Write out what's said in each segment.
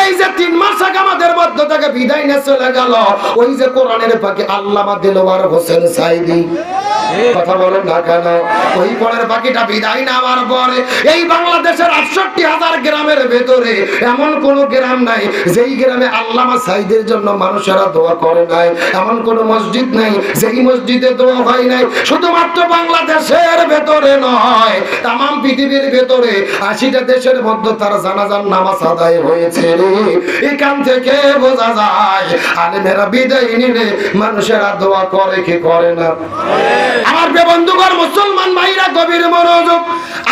এই যে 3 মাস আগে আমাদের মধ্য থেকে বিদায় নিয়ে চলে গেল ওই যে কোরআনের পাখি আল্লামা দিলওয়ার হোসেন সাইদি, কথা বলেন না কেন? ওই কোরআনের পাখিটা বিদায় নেওয়ার পরে এই বাংলাদেশের ৬৮,০০০ গ্রামের ভেতরে এমন কোন গ্রাম নাই যেই গ্রামে আল্লামা সাইদের জন্য মানুষেরা দোয়া করে নাই, এমন কোন মসজিদ নাই যেই মসজিদে দোয়া হয় নাই। শুধুমাত্র বাংলাদেশের ভেতরে নয়, তাম পৃথিবীর ভেতরে ৮০টা দেশের মধ্যে তার জানাজার নামাজ আদায় হয়েছে। এখান থেকে বোঝা যায় আলেমেরা বিদায় নিলে মানুষেরা দোয়া করে কি করে না? আমার বন্ধুগণ, মুসলমান ভাইরা গভীর মনোযোগ।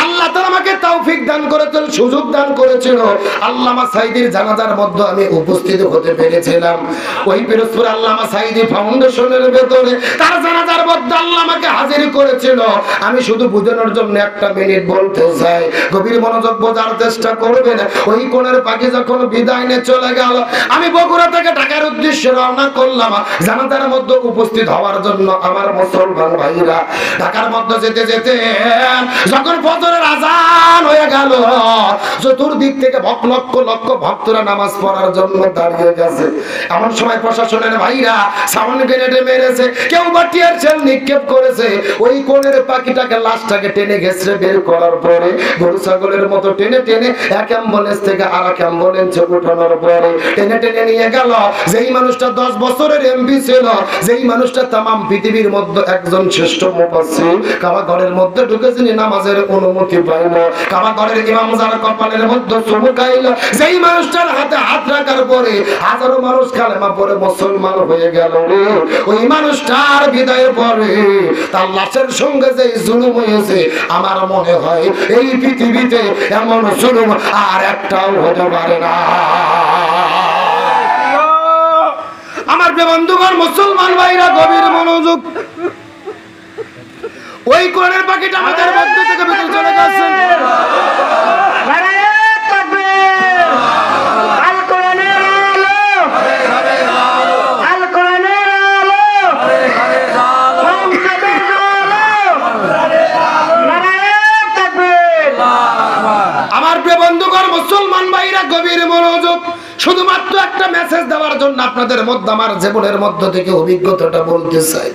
আল্লাহ তাআলা আমাকে তৌফিক দান করেছেন, সুযোগ দান করেছিল। আল্লামা সাইদির জানাজার মধ্যে আমি উপস্থিত হতে পেরেছিলাম। ওই পিরোজপুর আল্লামা সাইদি ফাউন্ডেশনের ভেতরে তার জানাজার মধ্যে আল্লাহ আমাকে হাজির করেছিল। আমি শুধু বুঝানোর জন্য 1 মিনিট বলতে চাই, গভীর মনোযোগ বোঝার চেষ্টা করবেন। ওই কোণের পাখি যখন বিদায় নিয়ে চলে গেল, আমি বগুড়া থেকে ঢাকার উদ্দেশ্যে রওনা করলাম জানাজার মধ্যে উপস্থিত হওয়ার জন্য। আমার মুসলমান ভাইরা, ঢাকার মধ্যে যেতে যেতে যখন ফজরের আযান হয়ে গেল, চতুর্দিক থেকে লক্ষ লক্ষ ভক্তরা নামাজ পড়ার জন্য দাঁড়িয়ে গেছে। এমন সময় প্রশাসনের ভাইরা সাউন্ড গ্রেনেড মেরেছে, কেউ বা টিয়ার শেল নিক্ষেপ করেছে। ওই কোণের পাখিটাকে লাশটাকে টেনে ঘেঁষড়ে বের করার পরে গরু ছাগলের মতো টেনে টেনে এক অ্যাম্বুলেন্স থেকে আর এক অ্যাম্বুলেন্সে উঠানোর পরে টেনে টেনে নিয়ে গেল। যেই মানুষটা 10 বছরের এমপি ছিল, যেই মানুষটা তামাম পৃথিবীর মধ্যে একজন শ্রেষ্ঠ মুফাসসির, কাবাঘরের মধ্যে ঢুকেছিনি নামাজের অনুমতি পাইল, কাবাঘরের ইমাম যার কপালের মধ্যে চুমু খাইল, যেই মানুষটার হাতে হাত রাখার পরে হাজারো মানুষ কালেমা পড়ে মুসলমান হয়ে গেল। ওই মানুষটার বিদায়ের পরে তার লাশের সঙ্গে যে জুলুম হয়েছে, আমার মনে হয় এই পৃথিবীতে এমন জুলুম আর একটাও হতে পারে না। আমার বন্ধুগণ, মুসলমান ভাইরা গভীর মনোযোগ। ওই কোরআনের পাখিটা আমাদের মধ্য থেকে ভিতরে চলে গেছে। আমার প্রিয় বন্ধুগণ, মুসলমান ভাইরা গভীর মনোযোগ। শুধুমাত্র একটা মেসেজ দেওয়ার জন্য আপনাদের মধ্যে আমার জীবনের মধ্য থেকে অভিজ্ঞতাটা বলতে চাই।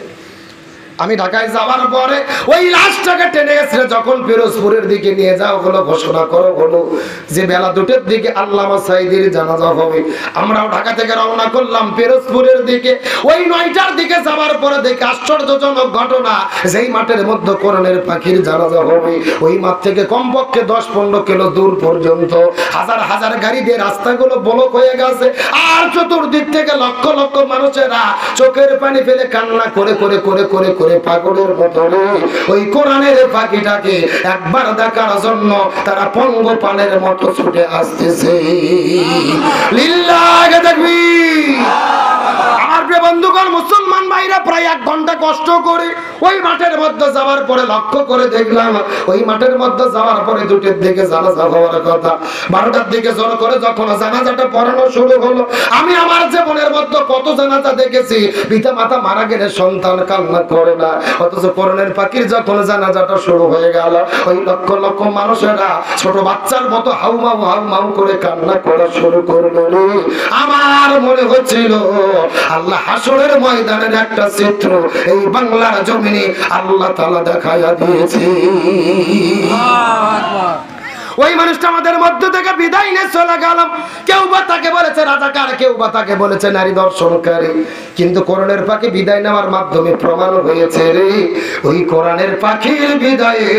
আমি ঢাকায় যাওয়ার পরে ওই লাশটাকে টেনে গেছে যখন পিরোজপুরের দিকে নিয়ে যাওয়া হলো, ঘোষণা করা হলো যে বেলা 2টার দিকে আল্লামা সাইদির জানাজা হবে। আমরাও ঢাকা থেকে রওনা করলাম পিরোজপুরের দিকে। ওই 9টার দিকে যাওয়ার পরে দেখে আশ্চর্যজনক ঘটনা, যেই মাঠের মধ্যে কোরআনের পাখির জানাজা হবে ওই মাঠ থেকে কমপক্ষে 10-15 কিলো দূর পর্যন্ত হাজার হাজার গাড়ি দিয়ে রাস্তাগুলো ব্লক হয়ে গেছে। আর চতুর্দিক থেকে লক্ষ লক্ষ মানুষেরা চোখের পানি ফেলে কান্না করে করে করে করে করে পাগলের মতো ওই কোরআনের পাখিটাকে একবার দেখার জন্য তারা পঙ্গপালের মতো ছুটে আসতেছে। লিল্লাহ তাকবীর। আমার প্রিয় বন্ধুগণ, মুসলমান ভাইরা প্রায় 1 ঘন্টা কষ্ট করে ওই মাঠের মধ্যে যাওয়ার পরে লক্ষ্য করে দেখলাম ওই মাঠের মধ্যে যাওয়ার পরে 2টার দিকে জানাজা হওয়ার কথা, 12টার দিকে জোর করে যখন জানাজাটা পড়ানো শুরু হলো, আমি আমার জীবনের মধ্যে কত জানাজা দেখেছি, পিতা মাতা মারা গেলে সন্তান কান্না করে না, অথচ কোরআনের পাখির যখন জানাজাটা শুরু হয়ে গেল ওই লক্ষ লক্ষ মানুষেরা ছোট বাচ্চার মতো হাউমাউ হাউমাউ করে কান্না করা শুরু করলো। আমার মনে হচ্ছিল আল্লাহ হাসরের ময়দানের একটা চিত্র এই বাংলার জমিনে আল্লাহ তাআলা দেখায়া দিয়েছে। ওই মানুষটা আমাদের মধ্য থেকে বিদায় নিয়ে চলে গেল। কেউ বা তাকে বলেছে রাজাকার, কেউ বা তাকে বলেছে নারী দর্শনকারী, কিন্তু কোরআনের পাখি বিদায় নেওয়ার মাধ্যমে প্রমাণ হয়েছে রে ওই কোরআনের পাখির বিদায়ে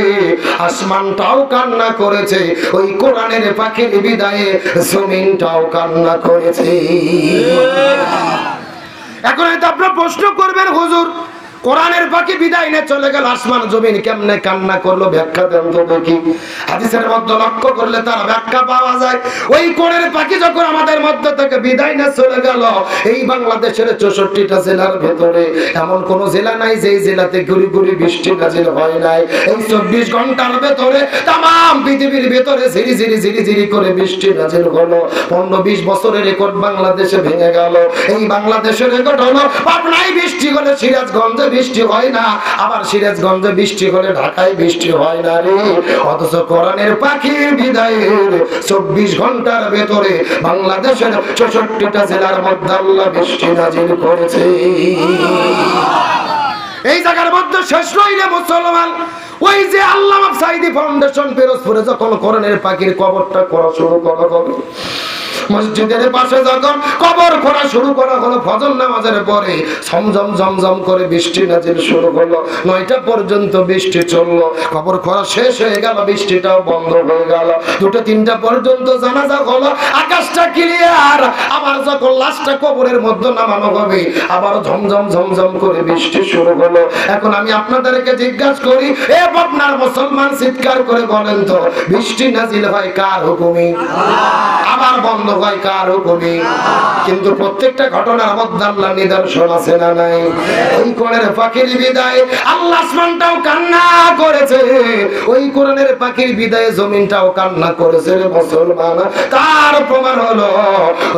আসমানটাও কান্না করেছে, ওই কোরআনের পাখির বিদায়ে জমিনটাও কান্না করেছে। এখন হয়তো আপনারা প্রশ্ন করবেন, হুজুর কোরআনের পাখি বিদায় নিয়ে চলে গেল, আসমান জমিন কেমনে কান্না করলো, ব্যাখ্যা দেন তো দেখি। হাদিসের মধ্যে লক্ষ্য করলে তার ব্যাখ্যা পাওয়া যায়। ওই কোরআনের পাখি যখন আমাদের মধ্য থেকে বিদায় নিয়ে চলে গেল, এই বাংলাদেশের 64টা জেলার ভেতরে এমন কোন জেলা নাই যে জেলাতে গুড়ি গুড়ি বৃষ্টি নাজিল হয় নাই। এই 24 ঘন্টার ভেতরে তাম পৃথিবীর ভেতরে ঝিরি ঝিরি ঝিরি ঝিরি করে বৃষ্টি নাজিল হলো। 15-20 বছরের রেকর্ড বাংলাদেশে ভেঙে গেল। এই বাংলাদেশের রেকর্ড হলো পাবনায় বৃষ্টি হলে সিরাজগঞ্জে বৃষ্টি হয় না, আবার সিরাজগঞ্জে বৃষ্টি হলে ঢাকায় বৃষ্টি হয় না রে। অথচ কোরআনের পাখির বিদায়ের 24 ঘন্টার ভেতরে বাংলাদেশের 64টা জেলার মধ্যে আল্লাহ বৃষ্টি নাজিল করেছে। এই জায়গার মধ্যে শেষ নইলে মুসলমান, ওই যে আল্লামা সাঈদী ফাউন্ডেশন পিরোজপুরে যখন কোরআনের পাখির কবরটা করা শুরু করা হলো, মসজিদের পাশে যখন কবর করা শুরু করা হলো, ফজর নামাজের পরে ঝমঝম ঝমঝম করে বৃষ্টি নাজিল শুরু হলো। 9টা পর্যন্ত বৃষ্টি চললো, কবর করা শেষ হয়ে গেল, বৃষ্টিটাও বন্ধ হয়ে গেল। 2টা-3টা পর্যন্ত জানাজা হলো, আকাশটা ক্লিয়ার। আবার যখন লাশটা কবরের মধ্যে নামানো হবে, আবার ঝমঝম ঝমঝম করে বৃষ্টি শুরু হলো। এখন আমি আপনাদেরকে জিজ্ঞাসা করি, এ পাবনার মুসলমান, চিৎকার করে বলেন তো, বৃষ্টি নাজিল হয় কার হুকুমে? আবার বন্ধ হয় কার হুকুমে? কিন্তু প্রত্যেকটা ঘটনার মধ্যে আল্লাহ নিদর্শন আছে না নাই? ওই কোরআনের পাখির বিদায় আল্লাহ আসমানটাও কান্না করেছে, ওই কোরআনের পাখির বিদায়ে জমিনটাও কান্না করেছে রে মুসলমান। তার প্রমাণ হলো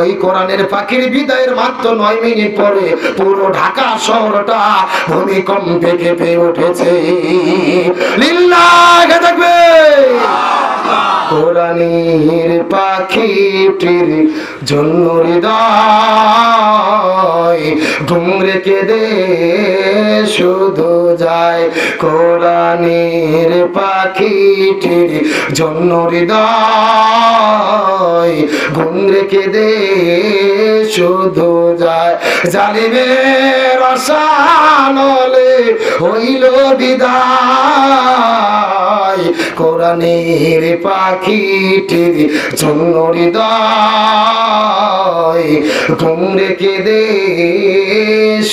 ওই কোরআনের পাখির বিদায়ের মাত্র 9 মিনিট পরে পুরো ঢাকা শহরটা ভূমিকম্পে কেঁপে উঠেছে। লিল্লাহ থাকবে। কোরআনের পাখিটির জন্য হৃদয় ঘুমরে কেঁদে শুধু যায়। কোরআনের পাখিটির জন্য হৃদয় ঘুমরে কেঁদে শুধু যায়। জালিমের রসানলে হইল বিদায়, কোরআনের পাখিটির জন্য হৃদয় ঘুমরে কেঁদে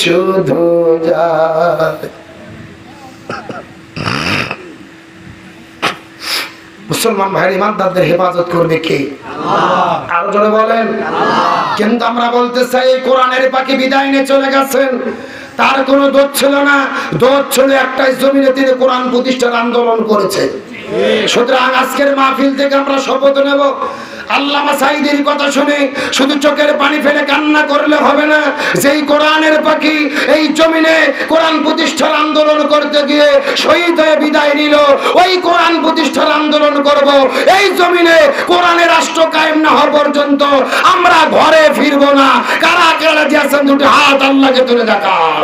শুধু যায়। মুসলমান ভাইয়ের ইমানদারদের হেফাজত করবে কে? আরো জোরে বলেন। কিন্তু আমরা বলতে চাই, কোরআনের পাখি বিদায় নিয়ে চলে গেছেন, তার কোনো দোষ ছিল না। দোষ ছিল একটাই, জমিনে তিনি কোরআন প্রতিষ্ঠার আন্দোলন করেছে। সুতরাং আজকের মাহফিল থেকে আমরা শপথ নেব, আল্লামা সাঈদীর কথা শুনে শুধু চোখের পানি ফেলে কান্না করলে হবে না। যেই কোরআনের পাখি এই জমিনে কোরআন প্রতিষ্ঠার আন্দোলন করতে গিয়ে শহীদ হয়ে বিদায় নিল, ওই কোরআন প্রতিষ্ঠার আন্দোলন করব। এই জমিনে কোরআনের রাষ্ট্র কায়েম না হওয়া পর্যন্ত আমরা ঘরে ফিরবো না। কারা কারা দিয়েছেন দুটি হাত আল্লাহকে তুলে দেখান।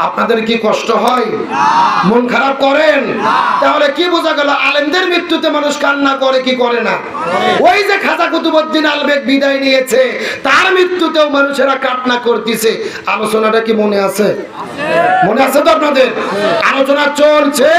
আপনাদের কি কষ্ট হয়? মন খারাপ করেন? তাহলে কি বোঝা গেল? আলেমদের মৃত্যুতে মানুষ কান্না করে কি করে না? ওই যে খাজা কুতুবউদ্দিন আলবেগ বিদায় নিয়েছে, তার মৃত্যুতেও মানুষেরা কান্না করতেছে। আলোচনাটা কি মনে আছে? মনে আছে তো আপনাদের? আলোচনা চলছে।